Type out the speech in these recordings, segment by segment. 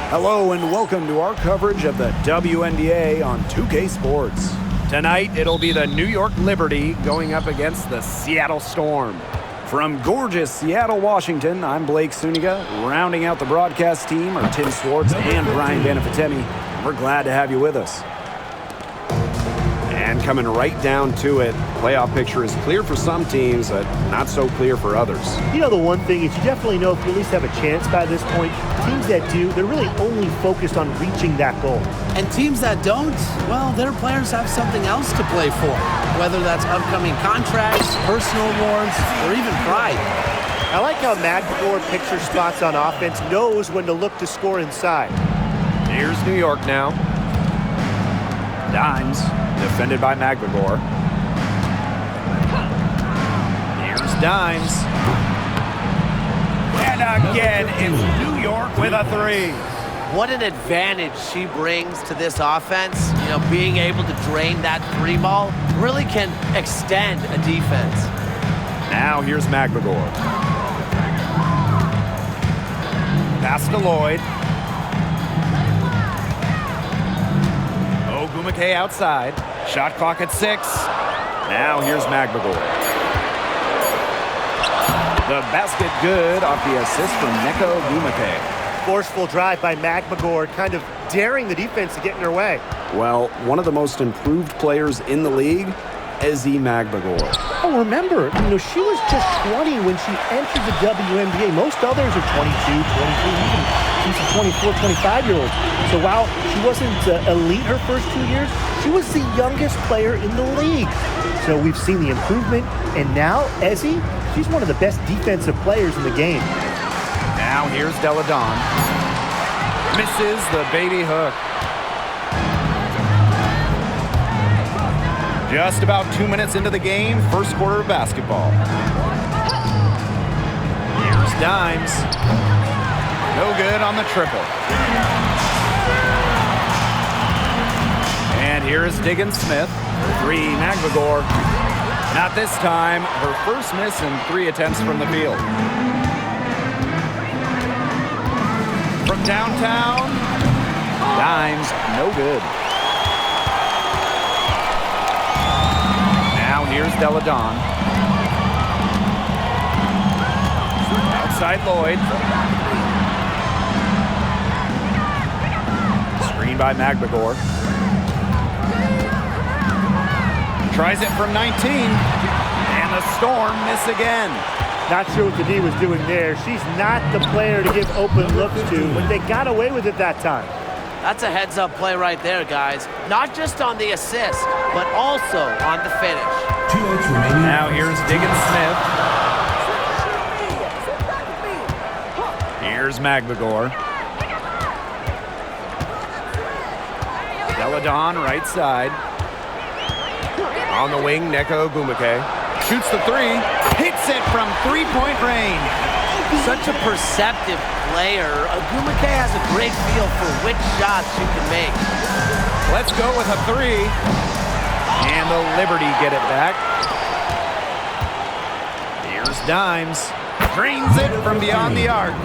Hello and welcome to our coverage of the WNBA on 2K Sports. Tonight, it'll be the New York Liberty going up against the Seattle Storm. From gorgeous Seattle, Washington, I'm Blake Suniga. Rounding out the broadcast team are Tim Swartz and Brian Banafitemi. We're glad to have you with us. And coming right down to it, playoff picture is clear for some teams, but not so clear for others. You know, the one thing is you definitely know if you at least have a chance by this point. Teams that do, they're really only focused on reaching that goal. And teams that don't, well, their players have something else to play for, whether that's upcoming contracts, personal awards, or even pride. I like how Magdeburg picks her spots on offense, knows when to look to score inside. Here's New York now. Dimes, defended by Magdeburg. Here's Dimes. And again, it's New York with a three. What an advantage she brings to this offense. You know, being able to drain that three ball really can extend a defense. Now here's Magdeburg. Pass to Lloyd. Ogwumike outside. Shot clock at 6. Now here's Magdeburg. The basket good off the assist from Neko Ogwumike. Forceful drive by Magdeburg, kind of daring the defense to get in her way. Well, one of the most improved players in the league, Ezi Magdeburg. Oh, remember, she was just 20 when she entered the WNBA. Most others are 22, 23, even she's a 24, 25-year-old. So while she wasn't elite her first 2 years, she was the youngest player in the league. So we've seen the improvement, and now Ezi, she's one of the best defensive players in the game. Now here's Delle Donne. Misses the baby hook. Just about 2 minutes into the game, first quarter of basketball. Here's Dimes. No good on the triple. And here's Diggins Smith. 3, Magdeburg. Not this time. Her first miss in 3 attempts from the field. From downtown, Dimes, no good. Now here's Delle Donne. Outside Lloyd. Screen by Magdeburg. Tries it from 19, and the Storm miss again. Not sure what the D was doing there. She's not the player to give open looks to, but they got away with it that time. That's a heads-up play right there, guys. Not just on the assist, but also on the finish. 2 minutes remaining. Now here's Diggins Smith. Here's Magdeburg. Delle Donne, right side. On the wing, Neko Ogwumike. Shoots the 3. Hits it from 3-point range. Such a perceptive player. Ogwumike has a great feel for which shots she can make. Let's go with a 3. And the Liberty get it back. Here's Dimes. Drains it from beyond the arc.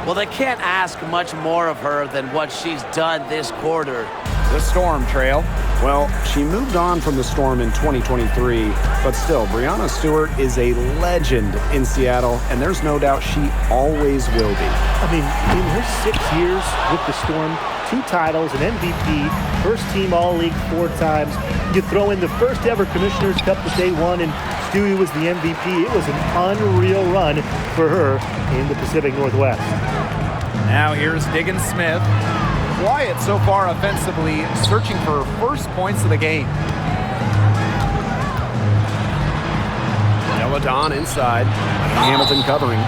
Well, they can't ask much more of her than what she's done this quarter. The Storm trail. Well, she moved on from the Storm in 2023, but still, Breanna Stewart is a legend in Seattle, and there's no doubt she always will be. I mean, in her 6 years with the Storm, 2 titles, an MVP, first team All-League 4 times. You throw in the first ever Commissioner's Cup that they won, and Stewie was the MVP. It was an unreal run for her in the Pacific Northwest. Now here's Diggins Smith. Quiet so far offensively, searching for first points of the game. Delle Donne inside. Hamilton covering.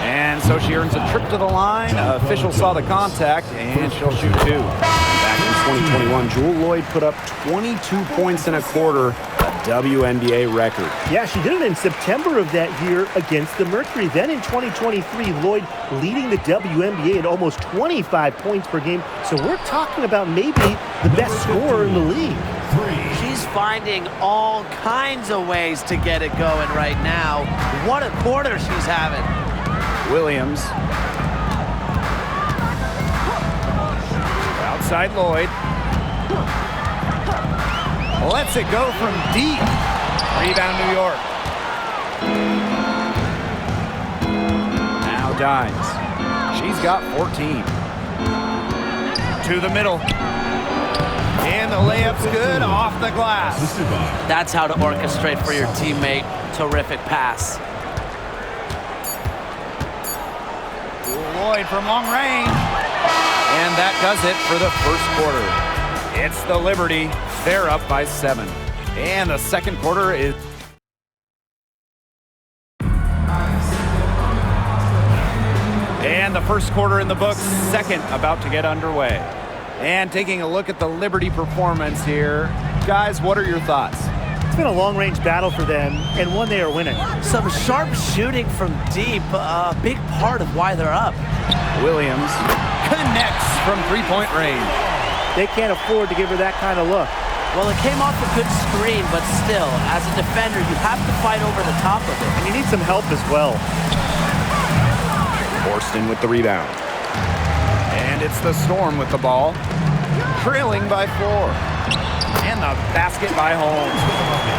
And so she earns a trip to the line. Official saw the contact, and she'll shoot 2. Back in 2021, Jewell Loyd put up 22 points in a quarter, a WNBA record. Yeah, she did it in September of that year against the Mercury. Then in 2023, Loyd leading the WNBA at almost 25 points per game. So we're talking about maybe the best scorer in the league. She's finding all kinds of ways to get it going right now. What a quarter she's having. Williams. Outside Lloyd. Lets it go from deep. Rebound New York. Now Dimes. She's got 14. To the middle. And the layup's good off the glass. That's how to orchestrate for your teammate. Terrific pass. Lloyd from long range. And that does it for the first quarter. It's the Liberty. They're up by 7. And the second quarter is... And the first quarter in the books, second about to get underway. And taking a look at the Liberty performance here. Guys, what are your thoughts? It's been a long-range battle for them, and one they are winning. Some sharp shooting from deep, a big part of why they're up. Williams connects from three-point range. They can't afford to give her that kind of look. Well, it came off a good screen, but still, as a defender, you have to fight over the top of it. And you need some help as well. Horston with the rebound. And it's the Storm with the ball. Trailing by 4. And the basket by Holmes.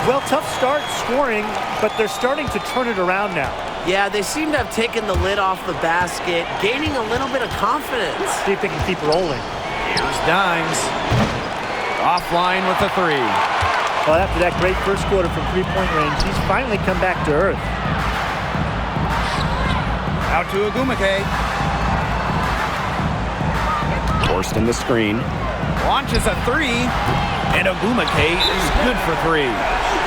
Well, tough start scoring, but they're starting to turn it around now. Yeah, they seem to have taken the lid off the basket, gaining a little bit of confidence. See if they can keep rolling. Here's Dimes. Offline with the 3. Well, after that great first quarter from three-point range, he's finally come back to earth. Out to Ogumake. Forced in the screen. Launches a 3. And Ogumake is good for 3.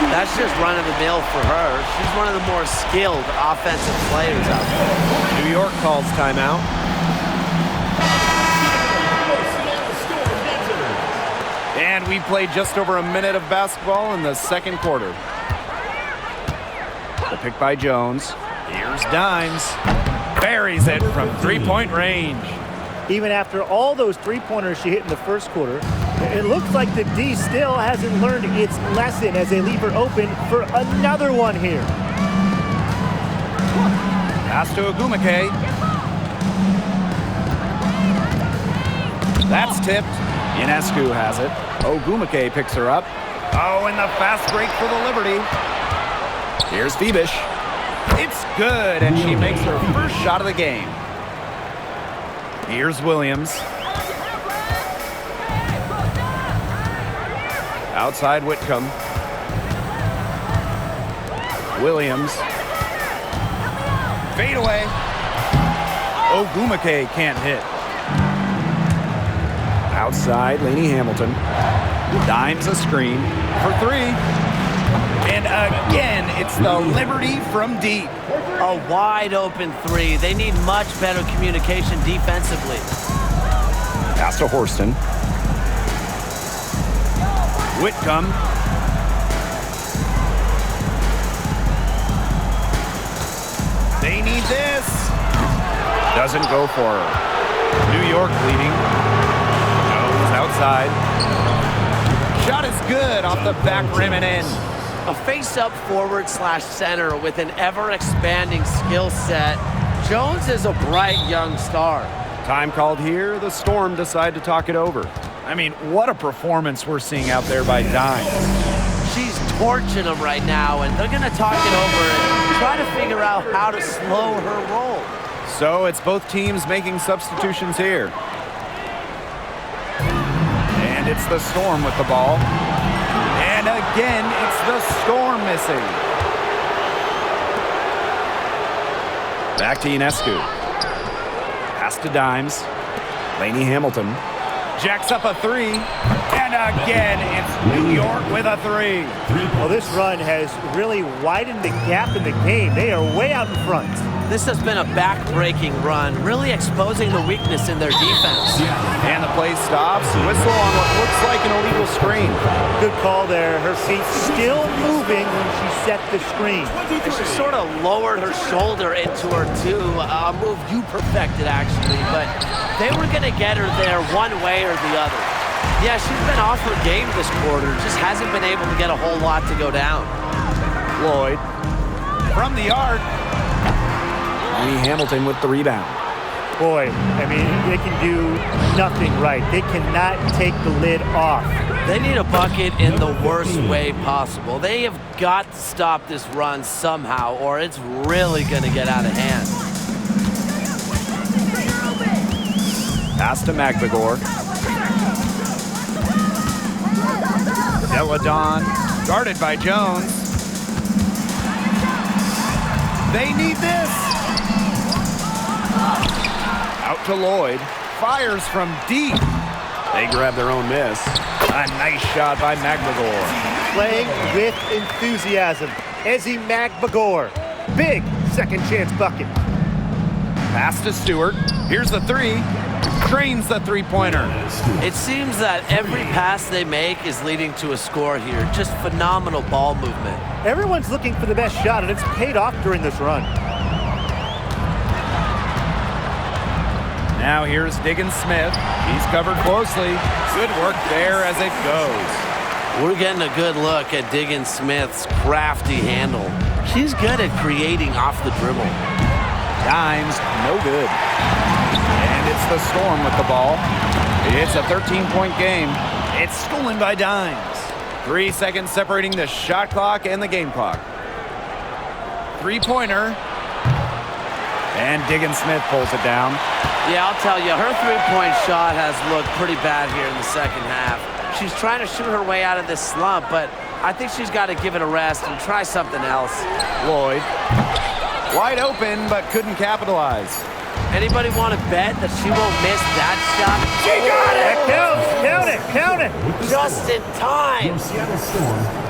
That's just run-of-the-mill for her. She's one of the more skilled offensive players out there. New York calls timeout. And we played just over a minute of basketball in the second quarter. The pick by Jones. Here's Dimes. Buries it from three-point range. Even after all those three-pointers she hit in the first quarter, it looks like the D still hasn't learned its lesson as they leave her open for another one here. Pass to Ogumake. That's tipped. Ionescu has it. Ogumake picks her up. Oh, and the fast break for the Liberty. Here's Phoebish. It's good, and she makes her first shot of the game. Here's Williams. Outside Whitcomb. Williams. Fade away. Ogumake can't hit. Outside, Lainey Hamilton. Dimes a screen for 3. And again, it's the Liberty from deep. A wide open 3. They need much better communication defensively. Pass to Horston. Whitcomb. They need this. Doesn't go for her. New York leading. Jones outside. Shot is good off the back rim and in. A face-up forward/center with an ever-expanding skill set. Jones is a bright young star. Time called here. The Storm decide to talk it over. I mean, what a performance we're seeing out there by Dimes. She's torching them right now, and they're going to talk it over and try to figure out how to slow her roll. So it's both teams making substitutions here. And it's the Storm with the ball. And again, it's the Storm missing. Back to Ionescu. Pass to Dimes. Lainey Hamilton. Jacks up a 3. And again, it's New York with a 3. Well, this run has really widened the gap in the game. They are way out in front. This has been a back-breaking run, really exposing the weakness in their defense. And the play stops. Whistle on what looks like an illegal screen. Good call there. Her feet still moving when she set the screen. And she sort of lowered her shoulder into her, too. A move you perfected, actually. But they were going to get her there one way or the other. Yeah, she's been off her game this quarter. Just hasn't been able to get a whole lot to go down. Lloyd from the arc. Lainey Hamilton with the rebound. boy, I mean, they can do nothing right. They cannot take the lid off. They need a bucket in the worst way possible. They have got to stop this run somehow, or it's really going to get out of hand. Pass to McVigor. Deladon, guarded by Jones. They need this. Out to Lloyd. Fires from deep. They grab their own miss. A nice shot by McVigor. Playing with enthusiasm. Ezi McVigor. Big second chance bucket. Pass to Stewart. Here's the three. Trains the three-pointer. It seems that every pass they make is leading to a score here. Just phenomenal ball movement. Everyone's looking for the best shot, and it's paid off during this run. Now here's Diggins Smith. He's covered closely. Good work there as it goes. We're getting a good look at Diggins Smith's crafty handle. She's good at creating off the dribble. Dimes, no good. And it's the Storm with the ball. It's a 13-point game. It's stolen by Dimes. 3 seconds separating the shot clock and the game clock. Three-pointer. And Diggins Smith pulls it down. Yeah, I'll tell you, her three-point shot has looked pretty bad here in the second half. She's trying to shoot her way out of this slump, but I think she's got to give it a rest and try something else. Lloyd. Wide open, but couldn't capitalize. Anybody want to bet that she won't miss that shot? She got it! Count it! Count it! Just in time.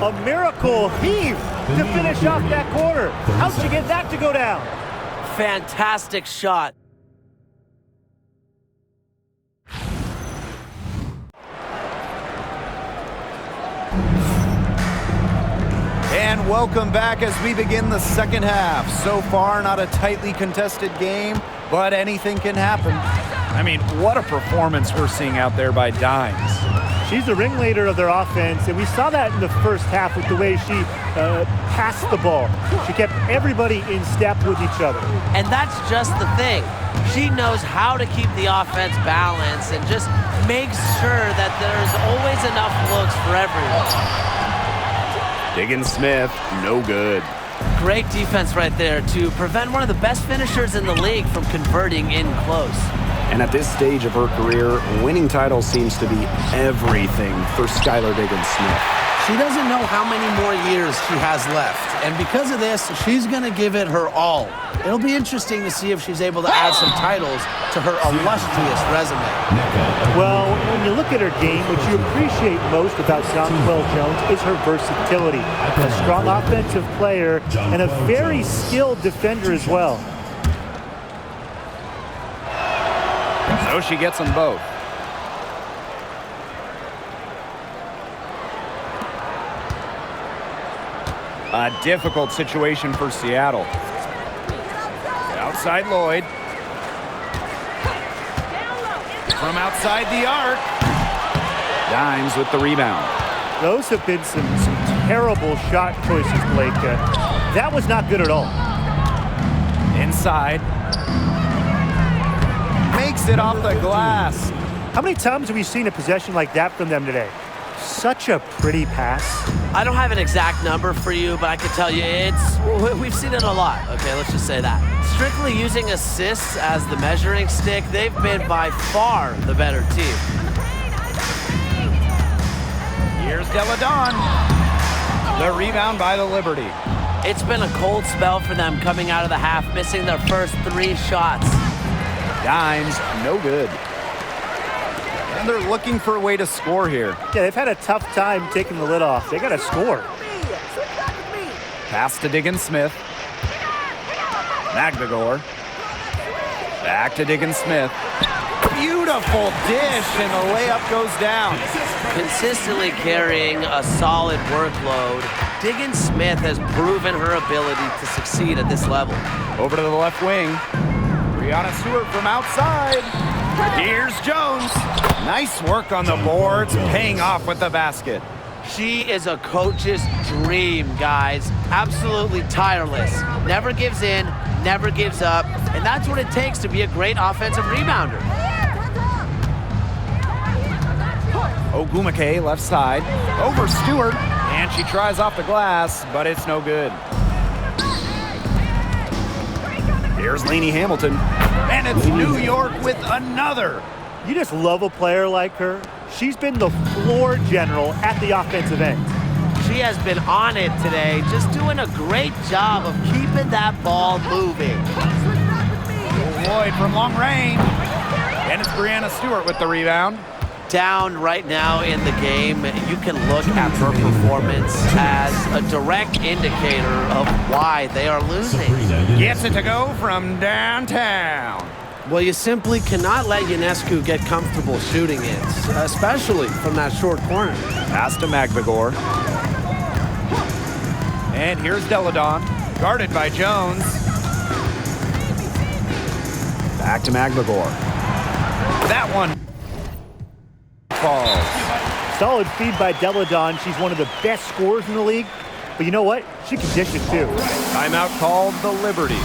A miracle heave to finish off that quarter. How'd you get that to go down? Fantastic shot. And welcome back as we begin the second half. So far, not a tightly contested game, but anything can happen. I mean, what a performance we're seeing out there by Dimes. She's the ringleader of their offense, and we saw that in the first half with the way she passed the ball. She kept everybody in step with each other. And that's just the thing. She knows how to keep the offense balanced and just makes sure that there's always enough looks for everyone. Diggins Smith, no good. Great defense right there to prevent one of the best finishers in the league from converting in close. And at this stage of her career, winning titles seems to be everything for Skylar Diggins Smith. She doesn't know how many more years she has left, and because of this, she's going to give it her all. It'll be interesting to see if she's able to add some titles to her illustrious resume. Well, when you look at her game, what you appreciate most about Jonquel Jones is her versatility. A strong offensive player and a very skilled defender as well. So she gets them both. A difficult situation for Seattle. Outside Lloyd. From outside the arc. Dimes with the rebound. Those have been some terrible shot choices, Blake. That was not good at all. Inside. Makes it off the glass. How many times have we seen a possession like that from them today? Such a pretty pass. I don't have an exact number for you, but I can tell you we've seen it a lot. Okay, let's just say that. Strictly using assists as the measuring stick, they've been by far the better team. Here's Deladon. The rebound by the Liberty. It's been a cold spell for them coming out of the half, missing their first 3 shots. Dimes, no good. And they're looking for a way to score here. Yeah, they've had a tough time taking the lid off. They got to score. Pass to Diggins Smith. McVigor. Back to Diggins Smith. Beautiful dish, and the layup goes down. Consistently carrying a solid workload, Diggins Smith has proven her ability to succeed at this level. Over to the left wing. Brianna Stewart from outside. Here's Jones. Nice work on the boards, paying off with the basket. She is a coach's dream, guys. Absolutely tireless. Never gives in, never gives up, and that's what it takes to be a great offensive rebounder. Ogwumike left side, over Stewart, and she tries off the glass, but it's no good. Here's Lainey Hamilton, and it's New York with another. You just love a player like her. She's been the floor general at the offensive end. She has been on it today, just doing a great job of keeping that ball moving. Lloyd from long range, and it's Brianna Stewart with the rebound. Down right now in the game, you can look at her performance as a direct indicator of why they are losing. Gets it to go from downtown. Well, you simply cannot let Ionescu get comfortable shooting it, especially from that short corner. Pass to Magbagor. And here's Deladon, guarded by Jones. Back to Magbagor. That one falls. Solid feed by Deladon. She's one of the best scorers in the league. But you know what? She can dish it too. Timeout called the Liberty.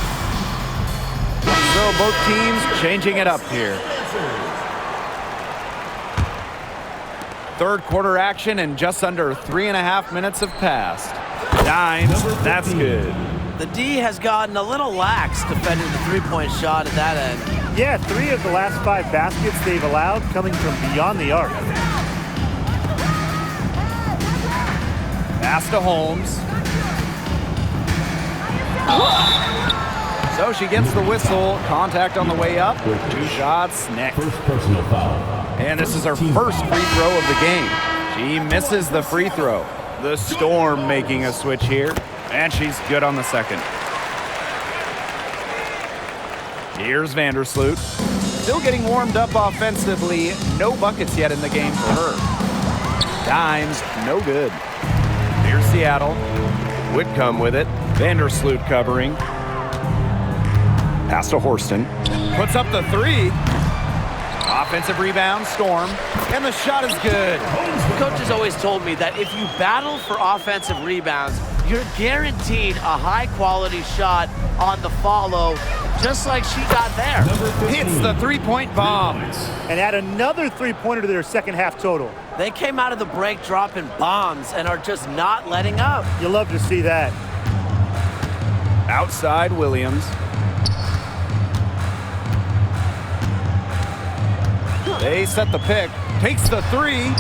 So both teams changing it up here. Third quarter action and just under 3.5 minutes have passed. Dimes, that's good. The D has gotten a little lax defending the three-point shot at that end. Yeah, 3 of the last 5 baskets they've allowed coming from beyond the arc. Pass to Holmes. So she gets the whistle. Contact on the way up. 2 shots next. First personal foul. And this is her first free throw of the game. She misses the free throw. The Storm making a switch here. And she's good on the second. Here's Vandersloot. Still getting warmed up offensively. No buckets yet in the game for her. Dimes, no good. Here's Seattle. Whitcomb with it. Vandersloot covering. Pass to Horston. Puts up the 3. Offensive rebound, Storm. And the shot is good. Coach has always told me that if you battle for offensive rebounds, you're guaranteed a high-quality shot on the follow, just like she got there. Hits the three-point bomb. And add another 3-pointer to their second half total. They came out of the break dropping bombs and are just not letting up. You love to see that. Outside Williams. They set the pick. Takes the 3.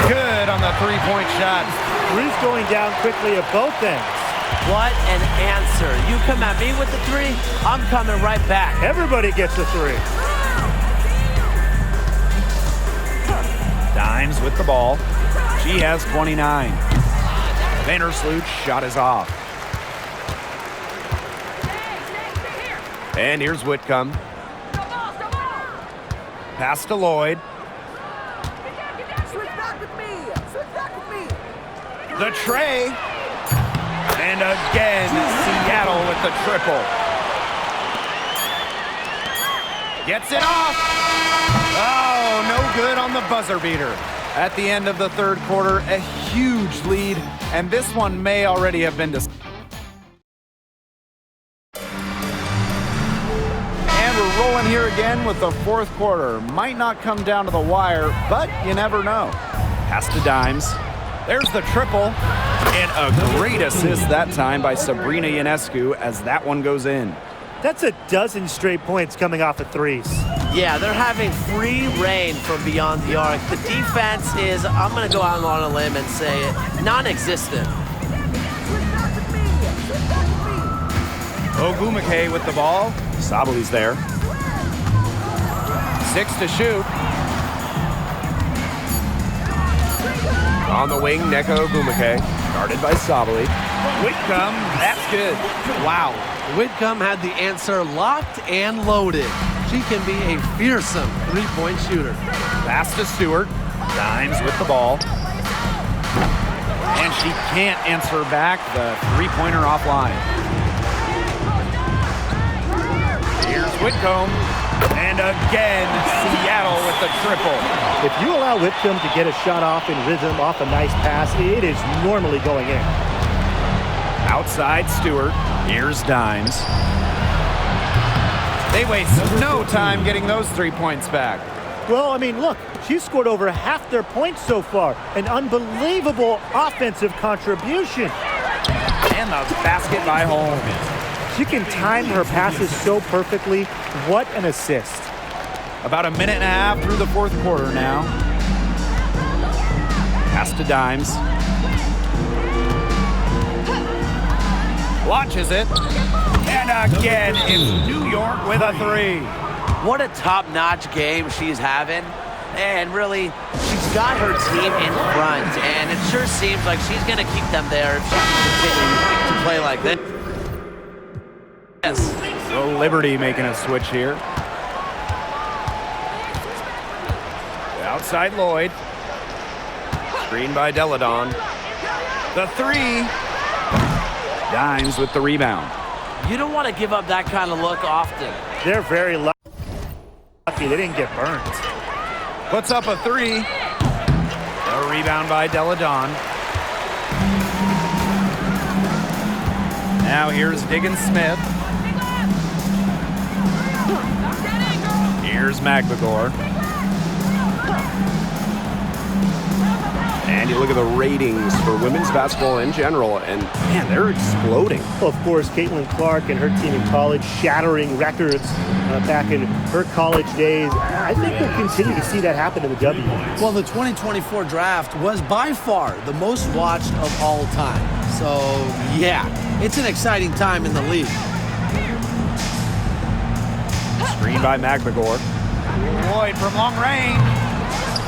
Good on the three-point shot. Ruth going down quickly at both ends. What an answer. You come at me with the 3, I'm coming right back. Everybody gets a 3. Dimes with the ball. She has 29. Vandersloot's shot is off. And here's Whitcomb. Pass to Lloyd. The tray. And again, Seattle with the triple. Gets it off. Oh, no good on the buzzer beater. At the end of the third quarter, a huge lead, and this one may already have been decided. And we're rolling here again with the fourth quarter. Might not come down to the wire, but you never know. Pass to Dimes. There's the triple, and a great assist that time by Sabrina Ionescu as that one goes in. That's a dozen straight points coming off of 3s. Yeah, they're having free reign from beyond the arc. The defense is, I'm going to go out on a limb and say it, non-existent. Ogwumike with the ball. Sabali's there. 6 to shoot. On the wing, Nneka Ogwumike, guarded by Sabali. Whitcomb, that's good. Wow. Whitcomb had the answer locked and loaded. She can be a fearsome three-point shooter. Pass to Stewart. Dimes with the ball. And she can't answer back the three-pointer offline. Here's Whitcomb. And again, Seattle with the triple. If you allow Whitcomb to get a shot off in rhythm off a nice pass, it is normally going in. Outside Stewart. Here's Dimes. They waste no time getting those 3 points back. Well, I mean, look, she's scored over half their points so far. An unbelievable offensive contribution. And the basket by Holmes. She can time her passes so perfectly. What an assist. About a minute and a half through the fourth quarter now. Pass to Dimes. Launches it. And again, it's New York with a three. What a top-notch game she's having. And really, she's got her team in front. And it sure seems like she's going to keep them there if she can continue to play like this. Yes. So Liberty making a switch here. Outside Lloyd. Screen by Deladon. The three. Dimes with the rebound. You don't want to give up that kind of look often. They're very lucky they didn't get burnt. Puts up a three. A rebound by Deladon. Now here's Diggins Smith. Here's McBagor. And you look at the ratings for women's basketball in general, and man, they're exploding. Well, of course, Caitlin Clark and her team in college shattering records back in her college days. I think we'll continue to see that happen in the W. Well, the 2024 draft was by far the most watched of all time. So, yeah, it's an exciting time in the league. Screen by McBagor. Lloyd from long range.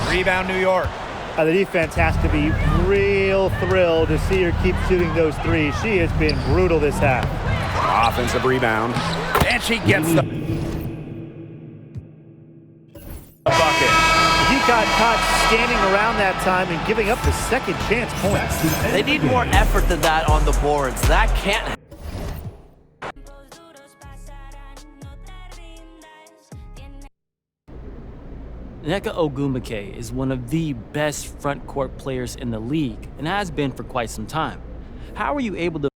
Rebound New York. The defense has to be real thrilled to see her keep shooting those threes. She has been brutal this half. Offensive rebound. And she gets the bucket. He got caught standing around that time and giving up the second chance points. They need more effort than that on the boards. That can't. Nneka Ogwumike is one of the best front court players in the league and has been for quite some time. How are you able to